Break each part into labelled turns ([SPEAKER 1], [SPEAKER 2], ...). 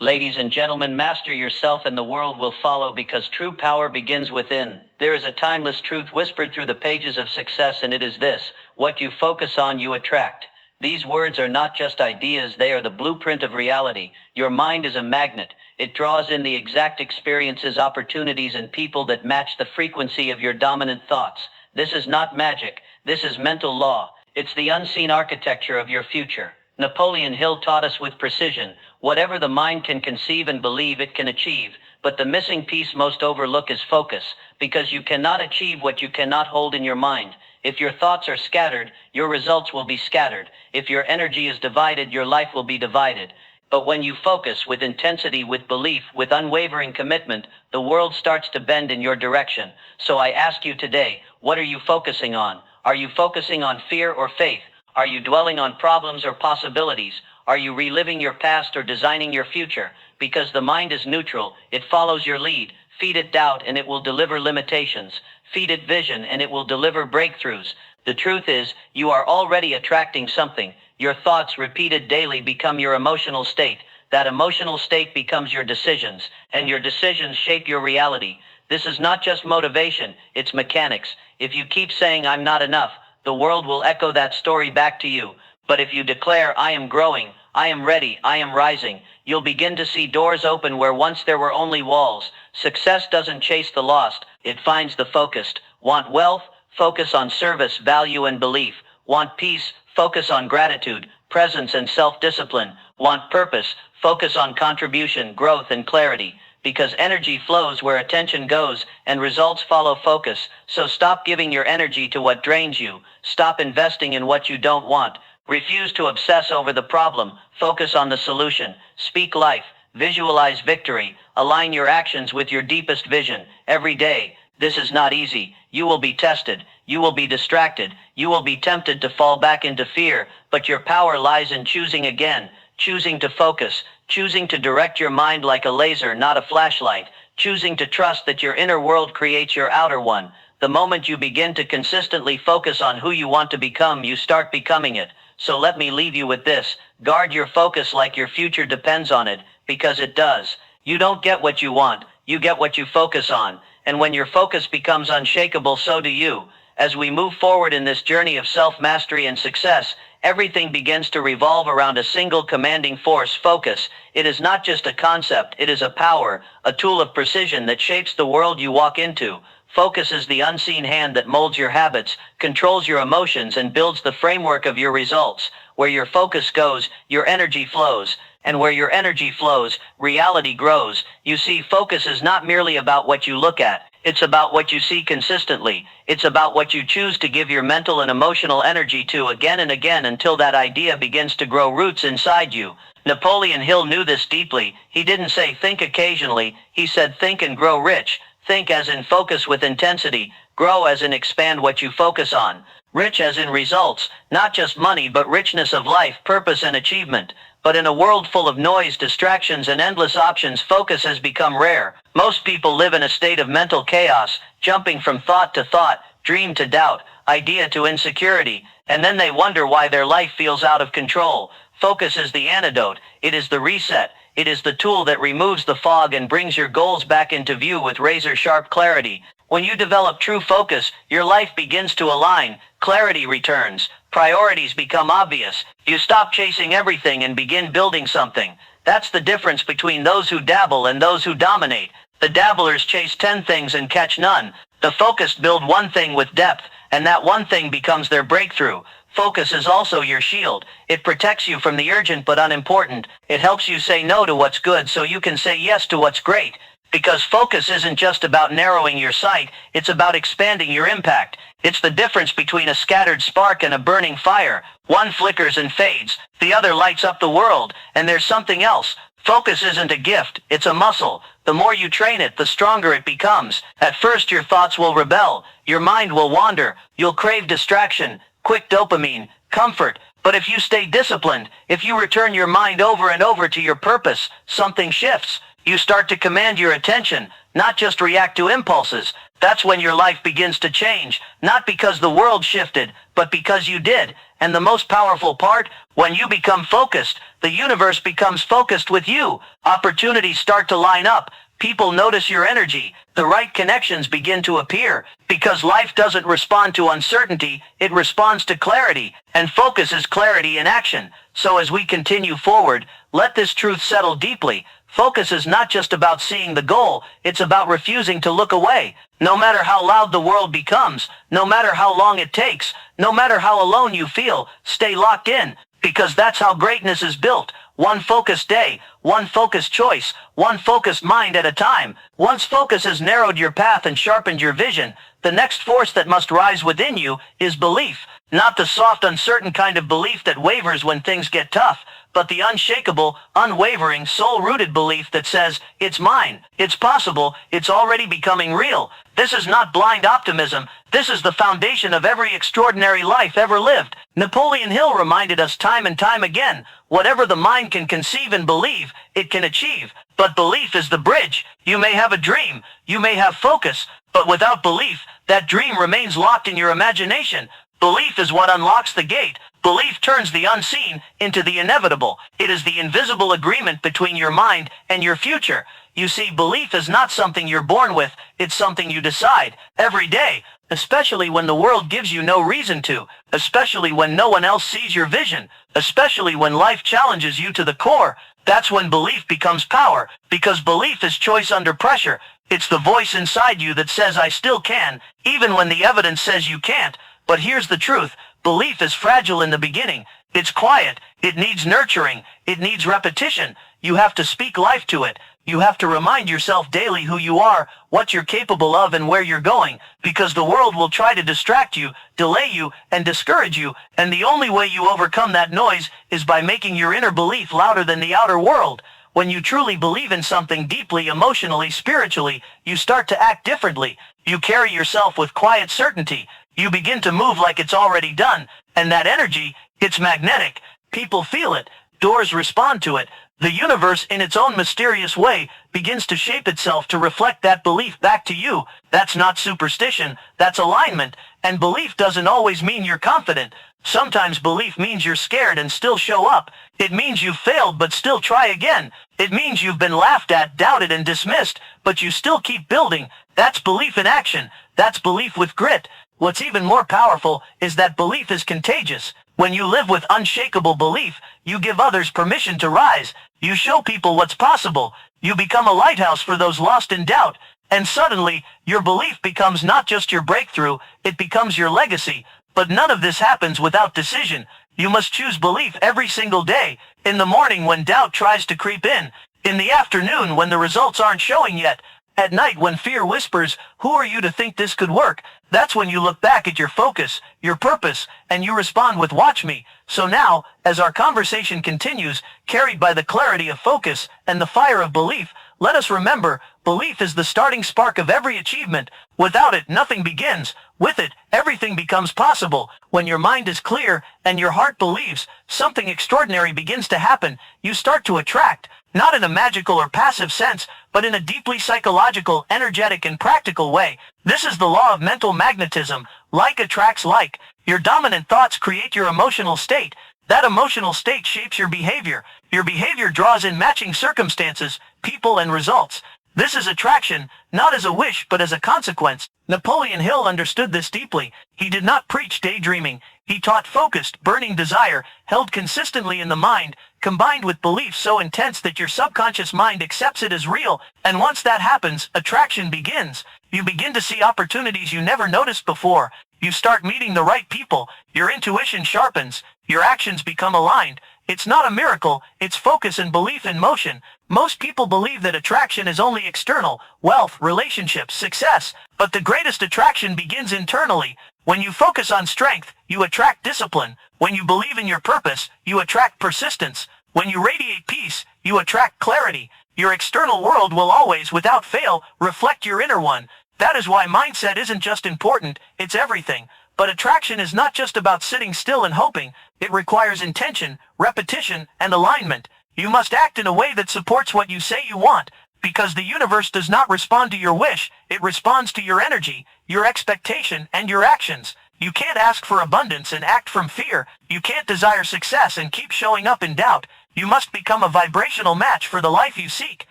[SPEAKER 1] Ladies and gentlemen, master yourself and the world will follow because true power begins within. There is a timeless truth whispered through the pages of success, and it is this: what you focus on, you attract. These words are not just ideas, they are the blueprint of reality. Your mind is a magnet. It draws in the exact experiences, opportunities, and people that match the frequency of your dominant thoughts. This is not magic. This is mental law. It's the unseen architecture of your future. Napoleon Hill taught us with precision: whatever the mind can conceive and believe, it can achieve. But the missing piece most overlooked is focus, because you cannot achieve what you cannot hold in your mind. If your thoughts are scattered, your results will be scattered. If your energy is divided, your life will be divided. But when you focus with intensity, with belief, with unwavering commitment, the world starts to bend in your direction. So I ask you today, what are you focusing on? Are you focusing on fear or faith? Are you dwelling on problems or possibilities? Are you reliving your past or designing your future? Because the mind is neutral, it follows your lead. Feed it doubt and it will deliver limitations. Feed it vision and it will deliver breakthroughs. The truth is, you are already attracting something. Your thoughts repeated daily become your emotional state. That emotional state becomes your decisions, and your decisions shape your reality. This is not just motivation, it's mechanics. If you keep saying "I'm not enough," the world will echo that story back to you. But if you declare "I am growing, I am ready, I am rising," you'll begin to see doors open where once there were only walls. Success doesn't chase the lost, it finds the focused. Want wealth? Focus on service, value, and belief. Want peace? Focus on gratitude, presence, and self-discipline. Want purpose? Focus on contribution, growth, and clarity. Because energy flows where attention goes, and results follow focus. So stop giving your energy to what drains you. Stop investing in what you don't want. Refuse to obsess over the problem. Focus on the solution. Speak life. Visualize victory. Align your actions with your deepest vision. Every day. This is not easy. You will be tested. You will be distracted. You will be tempted to fall back into fear. But your power lies in choosing again. Choosing to focus. Choosing to direct your mind like a laser, not a flashlight. Choosing to trust that your inner world creates your outer one. The moment you begin to consistently focus on who you want to become, you start becoming it. So let me leave you with this: guard your focus like your future depends on it, because it does. You don't get what you want, you get what you focus on. And when your focus becomes unshakable, so do you. As we move forward in this journey of self-mastery and success, everything begins to revolve around a single commanding force: focus. It is not just a concept, it is a power, a tool of precision that shapes the world you walk into. Focus is the unseen hand that molds your habits, controls your emotions, and builds the framework of your results. Where your focus goes, your energy flows. And where your energy flows, reality grows. You see, focus is not merely about what you look at. It's about what you see consistently. It's about what you choose to give your mental and emotional energy to again and again until that idea begins to grow roots inside you. Napoleon Hill knew this deeply. He didn't say think occasionally. He said think and grow rich. Think as in focus with intensity. Grow as in expand what you focus on. Rich as in results, not just money but richness of life, purpose, and achievement. But in a world full of noise, distractions, and endless options, focus has become rare. Most people live in a state of mental chaos, jumping from thought to thought, dream to doubt, idea to insecurity, and then they wonder why their life feels out of control. Focus is the antidote. It is the reset. It is the tool that removes the fog and brings your goals back into view with razor-sharp clarity. When you develop true focus, your life begins to align, clarity returns, priorities become obvious. You stop chasing everything and begin building something. That's the difference between those who dabble and those who dominate. The dabblers chase 10 things and catch none. The focused build one thing with depth, and that one thing becomes their breakthrough. Focus is also your shield. It protects you from the urgent but unimportant. It helps you say no to what's good so you can say yes to what's great. Because focus isn't just about narrowing your sight, it's about expanding your impact. It's the difference between a scattered spark and a burning fire. One flickers and fades, the other lights up the world. And there's something else. Focus isn't a gift, it's a muscle. The more you train it, the stronger it becomes. At first your thoughts will rebel, your mind will wander, you'll crave distraction, quick dopamine, comfort. But if you stay disciplined, if you return your mind over and over to your purpose, something shifts. You start to command your attention, not just react to impulses. That's when your life begins to change, not because the world shifted, but because you did. And the most powerful part, when you become focused, the universe becomes focused with you. Opportunities start to line up. People notice your energy. The right connections begin to appear. Because life doesn't respond to uncertainty, it responds to clarity. And focus is clarity in action. So as we continue forward, let this truth settle deeply. Focus is not just about seeing the goal, it's about refusing to look away. No matter how loud the world becomes, no matter how long it takes, no matter how alone you feel, stay locked in. Because that's how greatness is built. One focused day, one focused choice, one focused mind at a time. Once focus has narrowed your path and sharpened your vision, the next force that must rise within you is belief. Not the soft, uncertain kind of belief that wavers when things get tough, but the unshakable, unwavering, soul-rooted belief that says, it's mine, it's possible, it's already becoming real. This is not blind optimism. This is the foundation of every extraordinary life ever lived. Napoleon Hill reminded us time and time again, whatever the mind can conceive and believe, it can achieve. But belief is the bridge. You may have a dream, you may have focus, but without belief, that dream remains locked in your imagination. Belief is what unlocks the gate. Belief turns the unseen into the inevitable. It is the invisible agreement between your mind and your future. You see, belief is not something you're born with, it's something you decide every day, especially when the world gives you no reason to, especially when no one else sees your vision, especially when life challenges you to the core. That's when belief becomes power, because belief is choice under pressure. It's the voice inside you that says, I still can, even when the evidence says you can't. But here's the truth. Belief is fragile in the beginning. It's quiet. It needs nurturing. It needs repetition. You have to speak life to it. You have to remind yourself daily who you are, what you're capable of, and where you're going, because the world will try to distract you, delay you, and discourage you, and the only way you overcome that noise is by making your inner belief louder than the outer world. When you truly believe in something deeply, emotionally, spiritually, you start to act differently. You carry yourself with quiet certainty. You begin to move like it's already done, and that energy, it's magnetic. People feel it. Doors respond to it. The universe, in its own mysterious way, begins to shape itself to reflect that belief back to you. That's not superstition, that's alignment. And belief doesn't always mean you're confident. Sometimes belief means you're scared and still show up. It means you've failed but still try again. It means you've been laughed at, doubted, and dismissed, but you still keep building. That's belief in action. That's belief with grit. What's even more powerful is that belief is contagious. When you live with unshakable belief, you give others permission to rise. You show people what's possible. You become a lighthouse for those lost in doubt. And suddenly, your belief becomes not just your breakthrough, it becomes your legacy. But none of this happens without decision. You must choose belief every single day. In the morning when doubt tries to creep in. In the afternoon when the results aren't showing yet. At night when fear whispers, who are you to think this could work? That's when you look back at your focus, your purpose, and you respond with watch me. So now, as our conversation continues, carried by the clarity of focus and the fire of belief, let us remember, belief is the starting spark of every achievement. Without it, nothing begins. With it, everything becomes possible. When your mind is clear and your heart believes, something extraordinary begins to happen. You start to attract, not in a magical or passive sense, but in a deeply psychological, energetic, and practical way. This is the law of mental magnetism. Like attracts like. Your dominant thoughts create your emotional state. That emotional state shapes your behavior. Your behavior draws in matching circumstances, people, and results. This is attraction, not as a wish but as a consequence. Napoleon Hill understood this deeply. He did not preach daydreaming. He taught focused, burning desire, held consistently in the mind, combined with belief so intense that your subconscious mind accepts it as real. And once that happens, attraction begins. You begin to see opportunities you never noticed before. You start meeting the right people. Your intuition sharpens. Your actions become aligned. It's not a miracle, it's focus and belief in motion. Most people believe that attraction is only external, wealth, relationships, success. But the greatest attraction begins internally. When you focus on strength, you attract discipline. When you believe in your purpose, you attract persistence. When you radiate peace, you attract clarity. Your external world will always, without fail, reflect your inner one. That is why mindset isn't just important, it's everything. But attraction is not just about sitting still and hoping. It requires intention, repetition, and alignment. You must act in a way that supports what you say you want, because the universe does not respond to your wish, it responds to your energy, your expectation, and your actions. You can't ask for abundance and act from fear. You can't desire success and keep showing up in doubt.
[SPEAKER 2] You must become a vibrational match for the life you seek.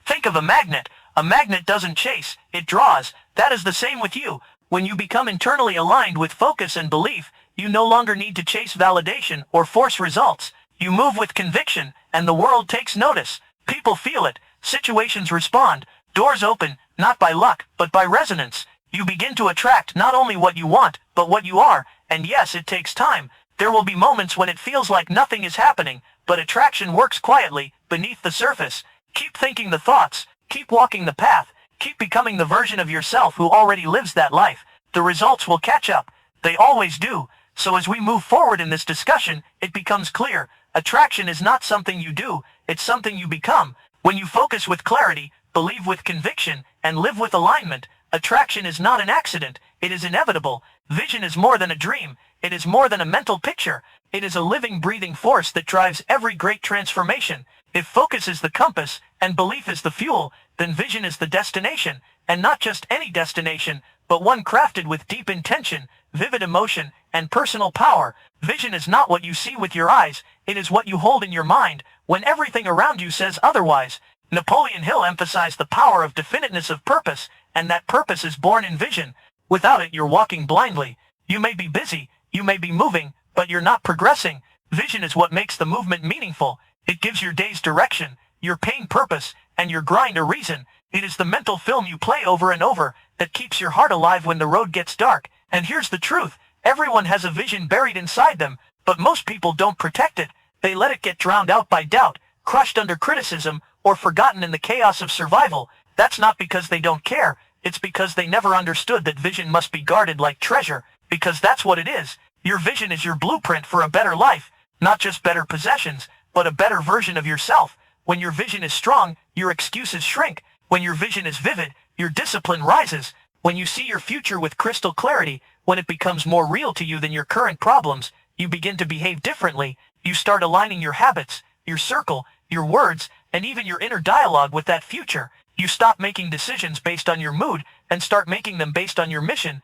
[SPEAKER 2] Think of a magnet. A magnet doesn't chase, it draws. That is the same with you. When you become internally aligned with focus and belief, you no longer need to chase validation or force results. You move with conviction, and the world takes notice. People feel it. Situations respond. Doors open, not by luck, but by resonance. You begin to attract not only what you want, but what you are. And yes, it takes time. There will be moments when it feels like nothing is happening, but attraction works quietly, beneath the surface. Keep thinking the thoughts. Keep walking the path. Keep becoming the version of yourself who already lives that life. The results will catch up. They always do. So as we move forward in this discussion, it becomes clear. Attraction is not something you do, it's something you become. When you focus with clarity, believe with conviction, and live with alignment, attraction is not an accident, it is inevitable. Vision is more than a dream, it is more than a mental picture. It is a living, breathing force that drives every great transformation. If focus is the compass, and belief is the fuel, then vision is the destination, and not just any destination, but one crafted with deep intention, vivid emotion, and personal power. Vision is not what you see with your eyes, it is what you hold in your mind, when everything around you says otherwise. Napoleon Hill emphasized the power of definiteness of purpose, and that purpose is born in vision. Without it, you're walking blindly. You may be busy, you may be moving, but you're not progressing. Vision is what makes the movement meaningful. It gives your days direction, your pain purpose, and your grind a reason. It is the mental film you play over and over that keeps your heart alive when the road gets dark. And here's the truth. Everyone has a vision buried inside them, but most people don't protect it. They let it get drowned out by doubt, crushed under criticism, or forgotten in the chaos of survival. That's not because they don't care. It's because they never understood that vision must be guarded like treasure, because that's what it is. Your vision is your blueprint for a better life, not just better possessions, but a better version of yourself. When your vision is strong, your excuses shrink. When your vision is vivid, your discipline rises. When you see your future with crystal clarity, when it becomes more real to you than your current problems, you begin to behave differently. You start aligning your habits, your circle, your words, and even your inner dialogue with that future. You stop making decisions based on your mood and start making them based on your mission.